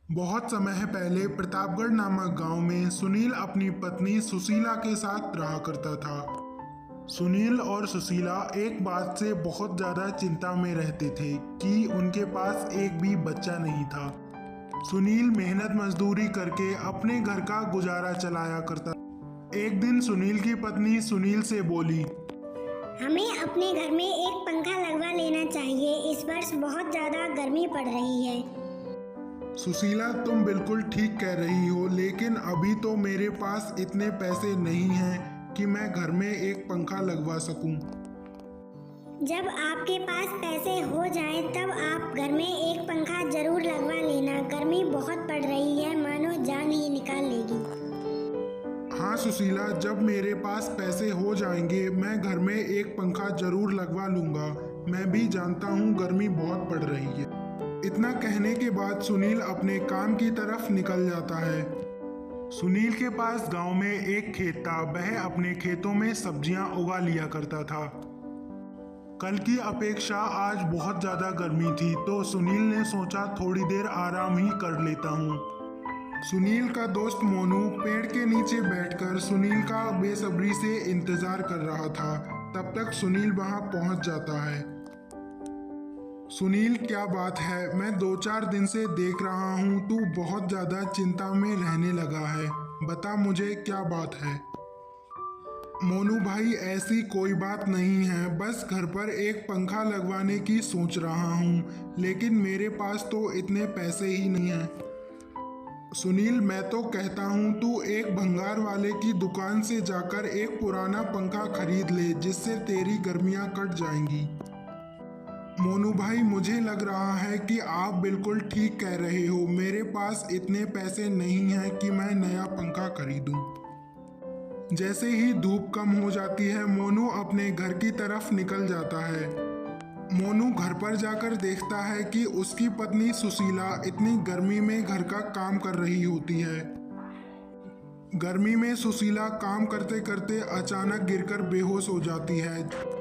बहुत समय पहले प्रतापगढ़ नामक गांव में सुनील अपनी पत्नी सुशीला के साथ रहा करता था। सुनील और सुशीला एक बात से बहुत ज़्यादा चिंता में रहते थे कि उनके पास एक भी बच्चा नहीं था। सुनील मेहनत मजदूरी करके अपने घर का गुजारा चलाया करता। एक दिन सुनील की पत्नी सुनील से बोली, हमें अपने घर में एक पंखा लगवा लेना चाहिए, इस वर्ष बहुत ज़्यादा गर्मी पड़ रही है। सुशीला, तुम बिल्कुल ठीक कह रही हो, लेकिन अभी तो मेरे पास इतने पैसे नहीं हैं कि मैं घर में एक पंखा लगवा सकूं। जब आपके पास पैसे हो जाएं तब आप घर में एक पंखा जरूर लगवा लेना। गर्मी बहुत पड़ रही है, मानो जान ही निकाल लेगी। हाँ सुशीला, जब मेरे पास पैसे हो जाएंगे मैं घर में एक पंखा जरूर लगवा लूंगा। मैं भी जानता हूँ गर्मी बहुत पड़ रही है। इतना कहने के बाद सुनील अपने काम की तरफ निकल जाता है। सुनील के पास गांव में एक खेत था। वह अपने खेतों में सब्जियां उगा लिया करता था। कल की अपेक्षा आज बहुत ज़्यादा गर्मी थी, तो सुनील ने सोचा थोड़ी देर आराम ही कर लेता हूँ। सुनील का दोस्त मोनू पेड़ के नीचे बैठकर सुनील का बेसब्री से इंतजार कर रहा था। तब तक सुनील वहां पहुंच जाता है। सुनील, क्या बात है? मैं 2-4 दिन से देख रहा हूं तू बहुत ज़्यादा चिंता में रहने लगा है। बता मुझे क्या बात है। मोनू भाई, ऐसी कोई बात नहीं है, बस घर पर एक पंखा लगवाने की सोच रहा हूँ, लेकिन मेरे पास तो इतने पैसे ही नहीं हैं। सुनील, मैं तो कहता हूँ तू एक भंगार वाले की दुकान से जाकर एक पुराना पंखा खरीद ले, जिससे तेरी गर्मियाँ कट जाएंगी। मोनू भाई, मुझे लग रहा है कि आप बिल्कुल ठीक कह रहे हो। मेरे पास इतने पैसे नहीं हैं कि मैं नया पंखा खरीदूं। जैसे ही धूप कम हो जाती है मोनू अपने घर की तरफ निकल जाता है। मोनू घर पर जाकर देखता है कि उसकी पत्नी सुशीला इतनी गर्मी में घर का काम कर रही होती है। गर्मी में सुशीला काम करते करते अचानक गिरकर बेहोश हो जाती है।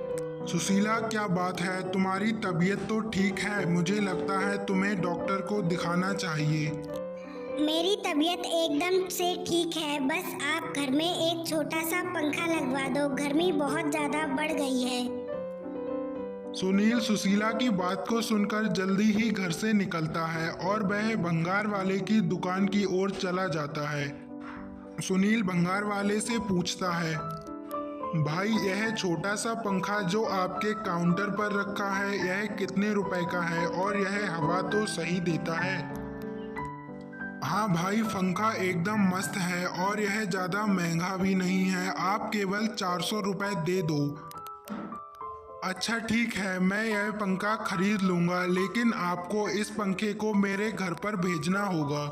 सुशीला, क्या बात है? तुम्हारी तबीयत तो ठीक है? मुझे लगता है तुम्हें डॉक्टर को दिखाना चाहिए। मेरी तबीयत एकदम से ठीक है, बस आप घर में एक छोटा सा पंखा लगवा दो, गर्मी बहुत ज़्यादा बढ़ गई है। सुनील सुशीला की बात को सुनकर जल्दी ही घर से निकलता है और वह भंगार वाले की दुकान की ओर चला जाता है। सुनील भंगार वाले से पूछता है, भाई, यह छोटा सा पंखा जो आपके काउंटर पर रखा है, यह कितने रुपए का है और यह हवा तो सही देता है? हाँ भाई, पंखा एकदम मस्त है और यह ज़्यादा महंगा भी नहीं है। आप केवल 400 रुपये दे दो। अच्छा ठीक है, मैं यह पंखा खरीद लूँगा, लेकिन आपको इस पंखे को मेरे घर पर भेजना होगा।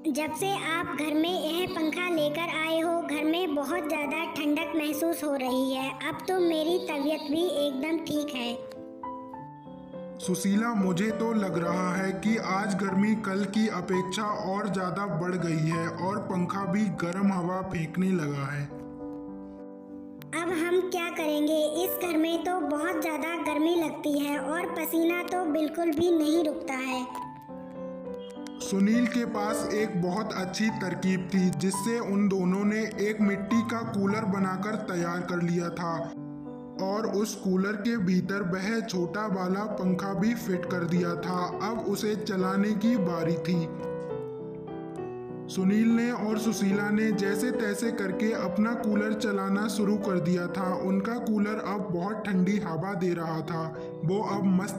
जब से आप घर में यह पंखा लेकर आए हो, घर में बहुत ज़्यादा ठंडक महसूस हो रही है। अब तो मेरी तबीयत भी एकदम ठीक है। सुशीला, मुझे तो लग रहा है कि आज गर्मी कल की अपेक्षा और ज़्यादा बढ़ गई है और पंखा भी गर्म हवा फेंकने लगा है। अब हम क्या करेंगे? इस घर में तो बहुत ज़्यादा गर्मी लगती है और पसीना तो बिल्कुल भी नहीं रुकता है। सुनील के पास एक बहुत अच्छी तरकीब थी, जिससे उन दोनों ने एक मिट्टी का कूलर बनाकर तैयार कर लिया था और उस कूलर के भीतर वह छोटा वाला पंखा भी फिट कर दिया था। अब उसे चलाने की बारी थी। सुनील ने और सुशीला ने जैसे तैसे करके अपना कूलर चलाना शुरू कर दिया था। उनका कूलर अब बहुत ठंडी हवा दे रहा था। वो अब मस्त